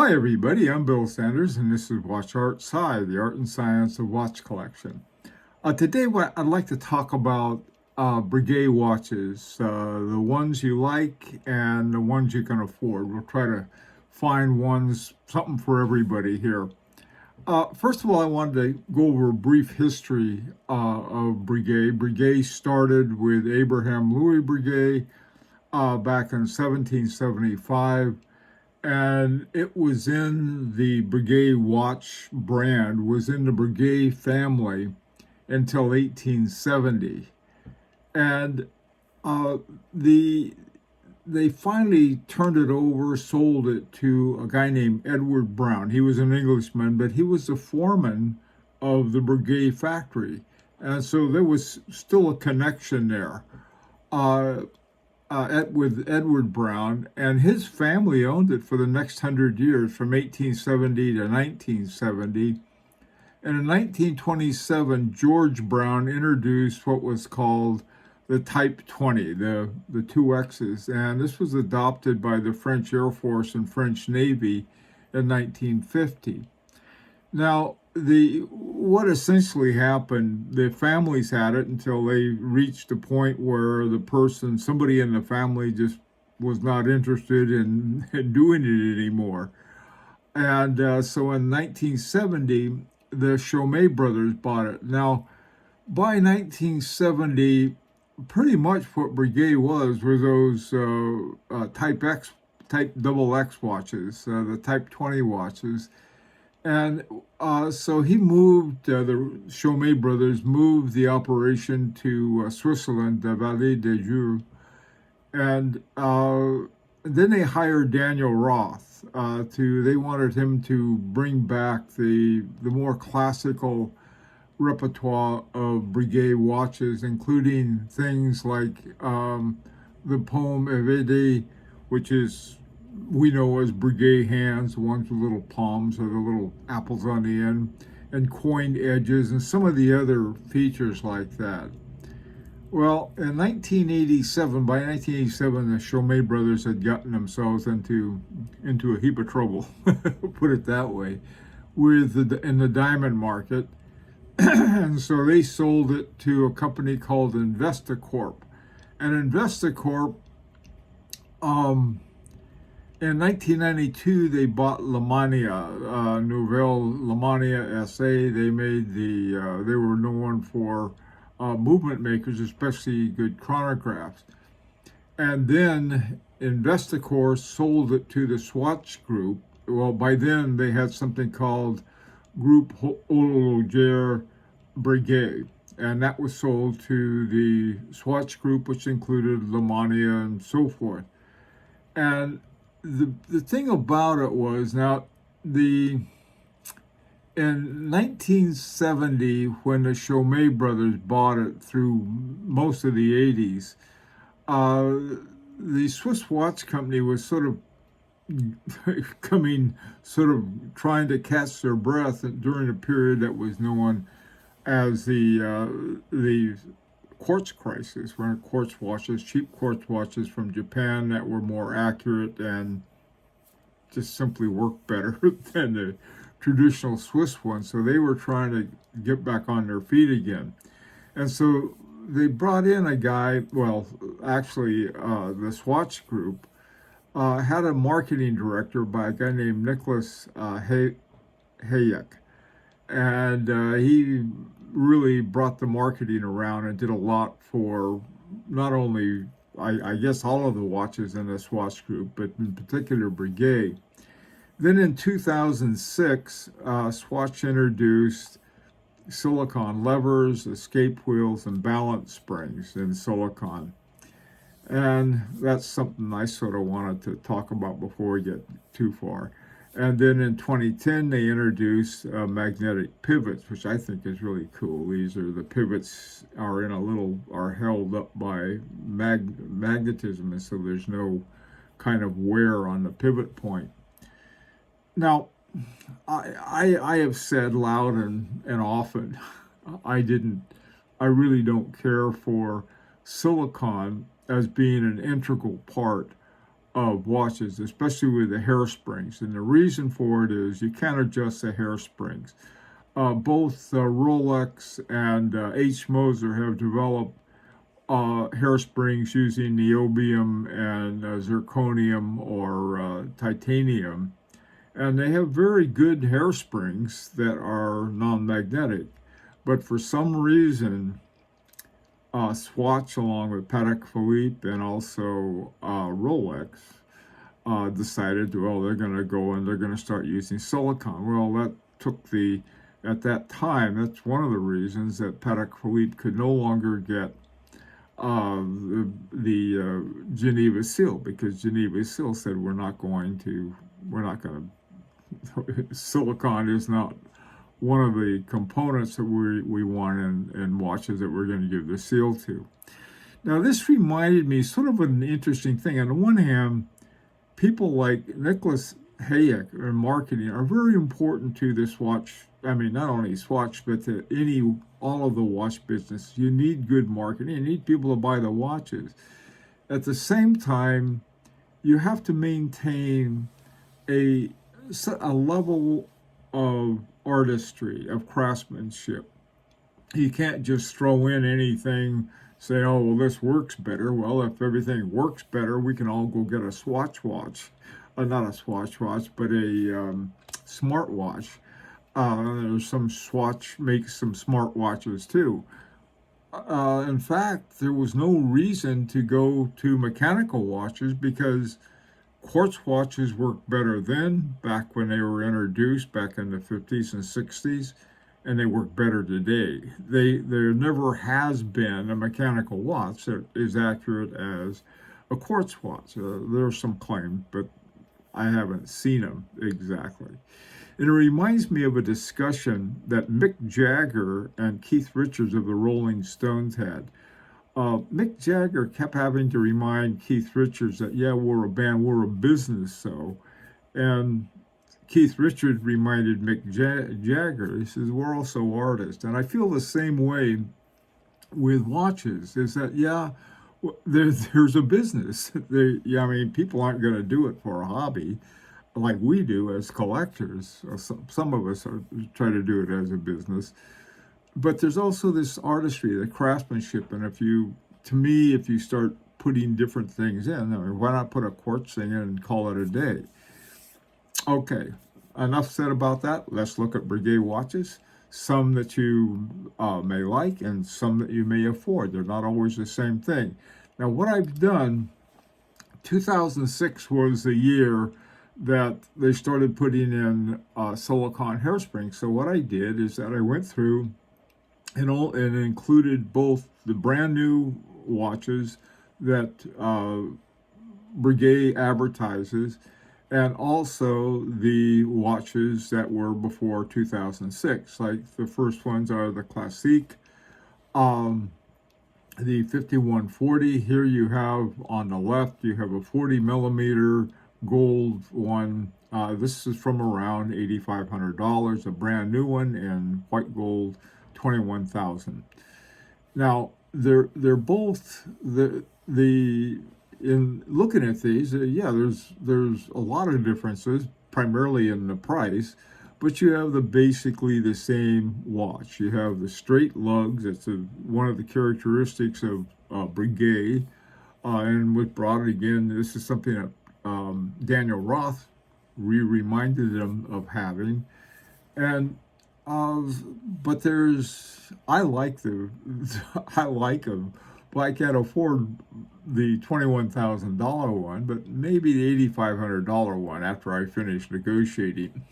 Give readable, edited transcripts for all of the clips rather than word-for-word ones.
Hi everybody, I'm Bill Sanders and this is Watch Art Sci, the art and science of watch collection. Today I'd like to talk about Breguet watches, the ones you like and the ones you can afford. We'll try to find something for everybody here. First of all, I wanted to go over a brief history of Breguet. Breguet started with Abraham Louis Breguet back in 1775. And it was in the Breguet watch brand, was in the Breguet family until 1870. And uh, the they finally turned it over, sold it to a guy named Edward Brown. He was an Englishman, but he was the foreman of the Breguet factory. And so there was still a connection there. Uh, with Edward Brown, and his family owned it for the next 100 years, from 1870 to 1970. And in 1927, George Brown introduced what was called the Type 20, the two X's, and this was adopted by the French Air Force and French Navy in 1950. Now, the what essentially happened, the families had it until they reached a point where somebody in the family just was not interested in doing it anymore. And so in 1970, the Chomet brothers bought it. Now, by 1970, pretty much what Breguet were those Type X, Type double X watches, the Type 20 watches. And so the Chomet brothers moved the operation to Switzerland, the Vallée des Jours, and then they hired Daniel Roth they wanted him to bring back the more classical repertoire of Breguet watches, including things like the poem Evede, which is we know as Breguet hands, the ones with little palms or the little apples on the end, and coined edges, and some of the other features like that. Well, in 1987, by 1987, the Chomet brothers had gotten themselves into a heap of trouble, put it that way, in the diamond market, and so they sold it to a company called Investacorp. And Investacorp, in 1992, they bought Lemania, Nouvelle Lemania SA. They were known for movement makers, especially good chronographs. And then Investacorp sold it to the Swatch Group. Well, by then they had something called Groupe Horloger Breguet, and that was sold to the Swatch Group, which included Lemania and so forth. And the thing about it was, now the in 1970, when the Chomet brothers bought it through most of the 80s, the Swiss watch company was sort of trying to catch their breath during a period that was known as the quartz crisis, when cheap quartz watches from Japan that were more accurate and just simply worked better than the traditional Swiss ones. So they were trying to get back on their feet again. And so they brought in a guy, the Swatch Group had a marketing director by a guy named Nicholas Hayek. And he really brought the marketing around and did a lot for not only, I guess, all of the watches in the Swatch Group, but in particular Breguet. Then in 2006, Swatch introduced silicon levers, escape wheels, and balance springs in silicon. And that's something I sort of wanted to talk about before we get too far. And then in 2010, they introduced magnetic pivots, which I think is really cool. The pivots are held up by magnetism, and so there's no kind of wear on the pivot point. Now, I have said loud and often, I really don't care for silicon as being an integral part of watches, especially with the hairsprings. And the reason for it is you can't adjust the hairsprings. Both Rolex and H. Moser have developed hairsprings using niobium and zirconium or titanium. And they have very good hairsprings that are non-magnetic. But for some reason, Swatch, along with Patek Philippe and also Rolex, decided, well, they're going to go and they're going to start using silicon. Well, that took at that time, that's one of the reasons that Patek Philippe could no longer get the Geneva seal, because Geneva seal said we're not going to, silicon is not one of the components that we want in watches that we're going to give the seal to. Now, this reminded me sort of an interesting thing. On the one hand, people like Nicholas Hayek in marketing are very important to this watch. I mean, not only Swatch, but to all of the watch business. You need good marketing. You need people to buy the watches. At the same time, you have to maintain a level of artistry, of craftsmanship. You can't just throw in anything, say, oh, well, this works better. Well, if everything works better, we can all go get a Swatch watch. Not a Swatch watch, but a smart watch. There's some Swatch makes some smart watches too. In fact, there was no reason to go to mechanical watches because quartz watches worked better then, back when they were introduced back in the 50s and 60s, and they work better today. There never has been a mechanical watch that is accurate as a quartz watch. There's some claims, but I haven't seen them exactly. And it reminds me of a discussion that Mick Jagger and Keith Richards of the Rolling Stones had. Mick Jagger kept having to remind Keith Richards that, yeah, we're a band, we're a business, so. And Keith Richards reminded Mick Jagger, he says, we're also artists. And I feel the same way with watches, is that, yeah, there's a business. I mean, people aren't going to do it for a hobby like we do as collectors. Some of us try to do it as a business. But there's also this artistry, the craftsmanship, and if you start putting different things in, I mean, why not put a quartz thing in and call it a day? Okay, enough said about that. Let's look at Breguet watches. Some that you may like and some that you may afford. They're not always the same thing. Now, what I've done, 2006 was the year that they started putting in silicone hairspring. So what I did is that I went through and included both the brand new watches that Breguet advertises and also the watches that were before 2006. Like the first ones are the Classique, the 5140. Here you have on the left, you have a 40 millimeter gold one. This is from around $8,500, a brand new one in white gold, 21,000. Now they're both in looking at these, yeah, there's a lot of differences, primarily in the price, but you have basically the same watch. You have the straight lugs. It's one of the characteristics of Breguet, and with brought it again, this is something that Daniel Roth reminded them of having, and but I like them, but I can't afford the $21,000 one, but maybe the $8,500 one after I finish negotiating.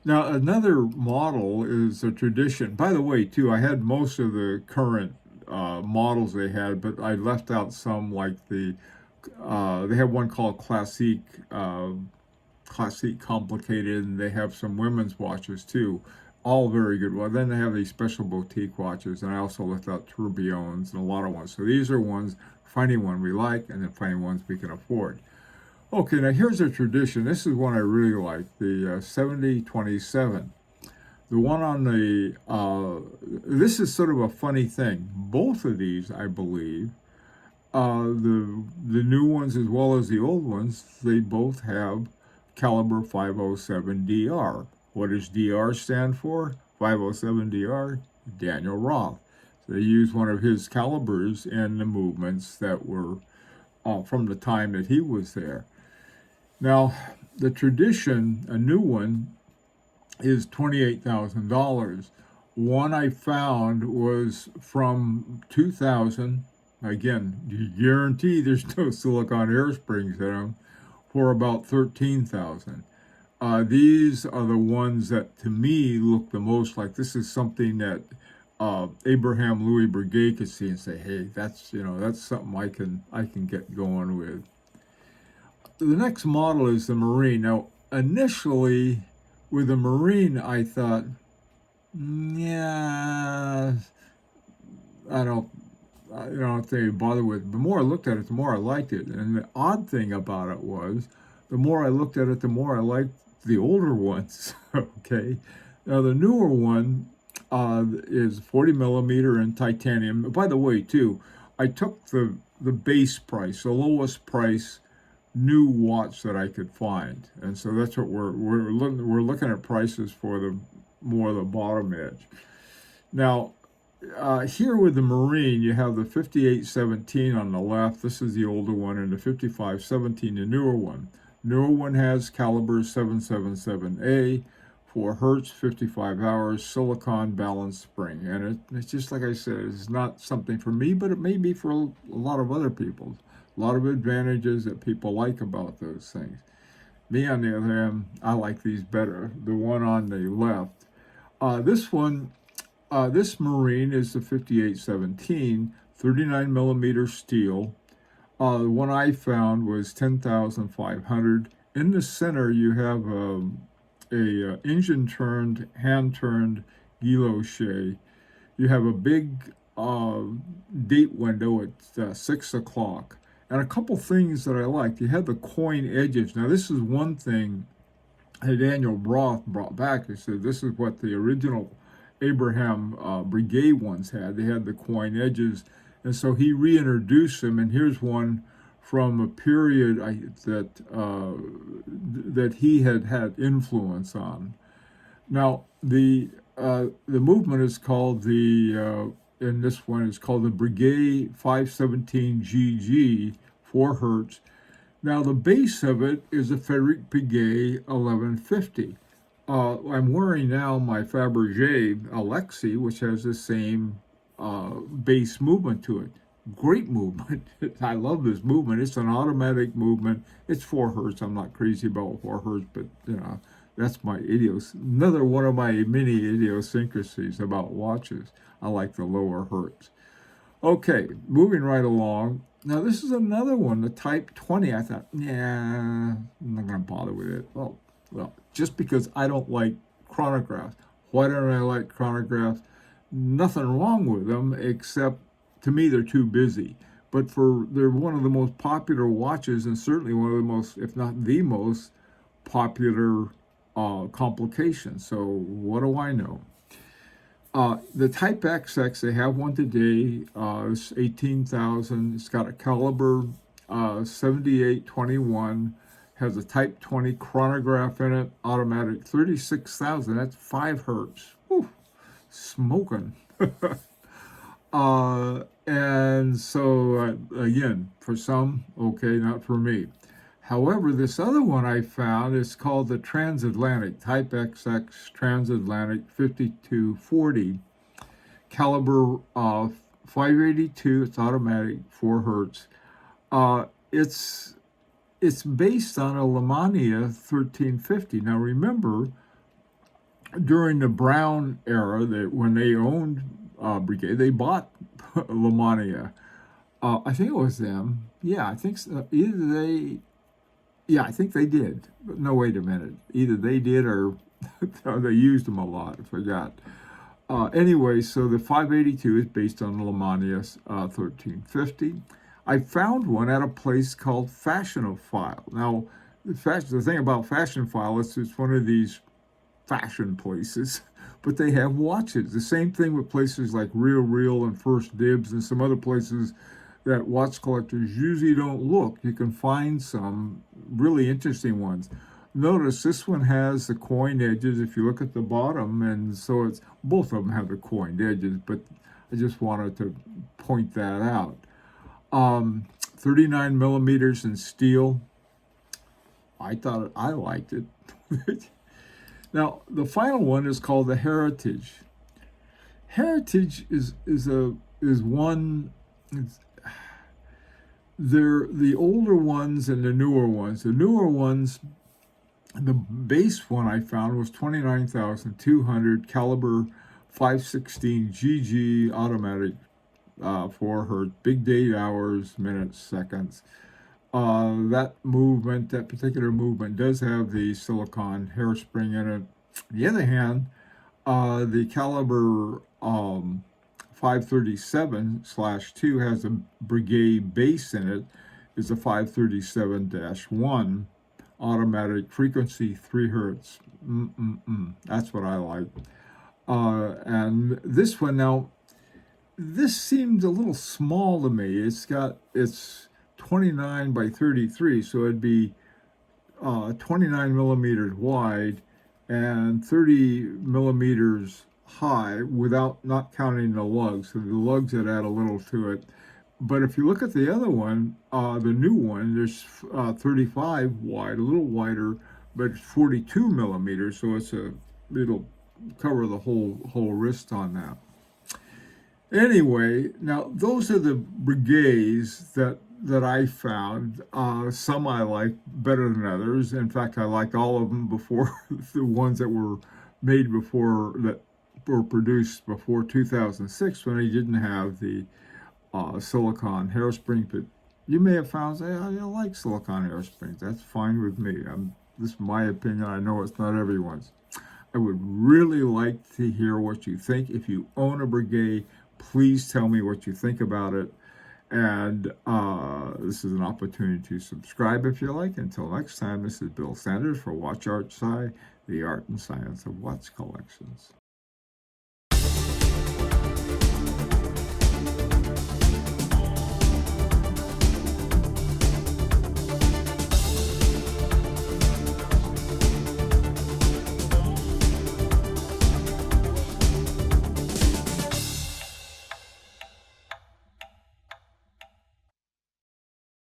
Now, another model is a tradition. By the way, too, I had most of the current models they had, but I left out some, like they have one called Classique, Classique Complicated, and they have some women's watches too, all very good. Well, then they have these special boutique watches, and I also left out tourbillons and a lot of ones. So these are ones, finding one we like, and then finding ones we can afford. Okay, now here's a tradition. This is one I really like, the 7027. The one on the, this is sort of a funny thing. Both of these, I believe, The new ones as well as the old ones, they both have caliber 507 DR. What does DR stand for? 507 DR, Daniel Roth. So they used one of his calibers in the movements that were from the time that he was there. Now, the tradition, a new one, is $28,000. One I found was from 2000. Again, you guarantee there's no silicone hairsprings in them, for about 13,000. These are the ones that to me look the most like this is something that Abraham Louis Breguet could see and say, "Hey, that's something I can get going with." The next model is the Marine. Now, initially with the Marine, I thought, yeah, I don't, think I bother with it. The more I looked at it, the more I liked it. And the odd thing about it was, the more I looked at it, the more I liked the older ones. Okay, now the newer one is 40 millimeter in titanium. By the way, too, I took the base price, the lowest price new watch that I could find, and so that's what we're looking at prices for the more the bottom edge. Now, here with the Marine, you have the 5817 on the left. This is the older one, and the 5517, the newer one. Newer one has caliber 777A, 4 hertz, 55 hours, silicon balanced spring. And it's just like I said, it's not something for me, but it may be for a lot of other people. A lot of advantages that people like about those things. Me, on the other hand, I like these better. The one on the left. This Marine is the 5817, 39 millimeter steel. The one I found was 10,500. In the center, you have a engine-turned, hand-turned guilloche. You have a big date window at 6 o'clock. And a couple things that I liked. You had the coin edges. Now, this is one thing that Daniel Roth brought back. He said this is what the original Abraham Breguet ones had. They had the coin edges. And so he reintroduced them. And here's one from a period that he had influence on. Now, the movement is called in this one is called the Breguet 517 GG, 4 hertz. Now, the base of it is a Frederic Breguet 1150. I'm wearing now my Fabergé Alexi, which has the same base movement to it. Great movement. I love this movement. It's an automatic movement. It's 4 hertz. I'm not crazy about 4 hertz, but that's my another one of my many idiosyncrasies about watches. I like the lower hertz. Okay, moving right along. Now, this is another one, the Type 20. I thought, yeah, I'm not going to bother with it. Well, just because I don't like chronographs. Why don't I like chronographs? Nothing wrong with them, except to me they're too busy. But they're one of the most popular watches, and certainly one of the most, if not the most, popular complications. So what do I know? The Type XX, they have one today. It's 18,000. It's got a caliber 7821. Has a Type 20 chronograph in it. Automatic 36,000. That's 5 hertz. Whew, smoking. And so again, for some, okay, not for me. However, this other one I found is called the Transatlantic, Type XX Transatlantic 5240, caliber 582. It's automatic, 4 hertz. It's based on a Lemania 1350. Now remember, during the Brown era, when they owned Breguet, they bought Lemania. I think it was them. Yeah, I think so. I think they did. But no, wait a minute. Either they did or they used them a lot. I forgot. Anyway, so the 582 is based on Lemania's 1350. I found one at a place called Fashionophile. Now, the thing about Fashionophile is it's one of these fashion places, but they have watches. The same thing with places like Real Real and First Dibs and some other places that watch collectors usually don't look. You can find some really interesting ones. Notice this one has the coined edges if you look at the bottom, and so it's both of them have the coined edges, but I just wanted to point that out. 39 millimeters in steel. I liked it. Now, the final one is called the Heritage. Heritage is one. They're the older ones and the newer ones. The newer ones, the base one I found was 29,200 caliber 516 GG automatic, 4 hertz, big date hours, minutes, seconds. That particular movement does have the silicon hairspring in it. On the other hand, the caliber 537/2 has a Breguet base in it. Is a 537-1 automatic, frequency 3 hertz. That's what I like. And this one now, this seemed a little small to me. It's 29 by 33, so it'd be 29 millimeters wide and 30 millimeters high without not counting the lugs. So the lugs that add a little to it. But if you look at the other one, the new one, there's 35 wide, a little wider, but it's 42 millimeters, so it'll cover the whole wrist on that. Anyway, now those are the Breguets that I found. Some I like better than others. In fact, I liked all of them before the ones that were made before, that were produced before 2006, when they didn't have the silicon hairspring. But you may have found, say, I like silicon hairsprings. That's fine with me. This is my opinion. I know it's not everyone's. I would really like to hear what you think. If you own a Breguet, please tell me what you think about it. And this is an opportunity to subscribe if you like. Until next time, this is Bill Sanders for Watch Art Sci, the art and science of watch collections.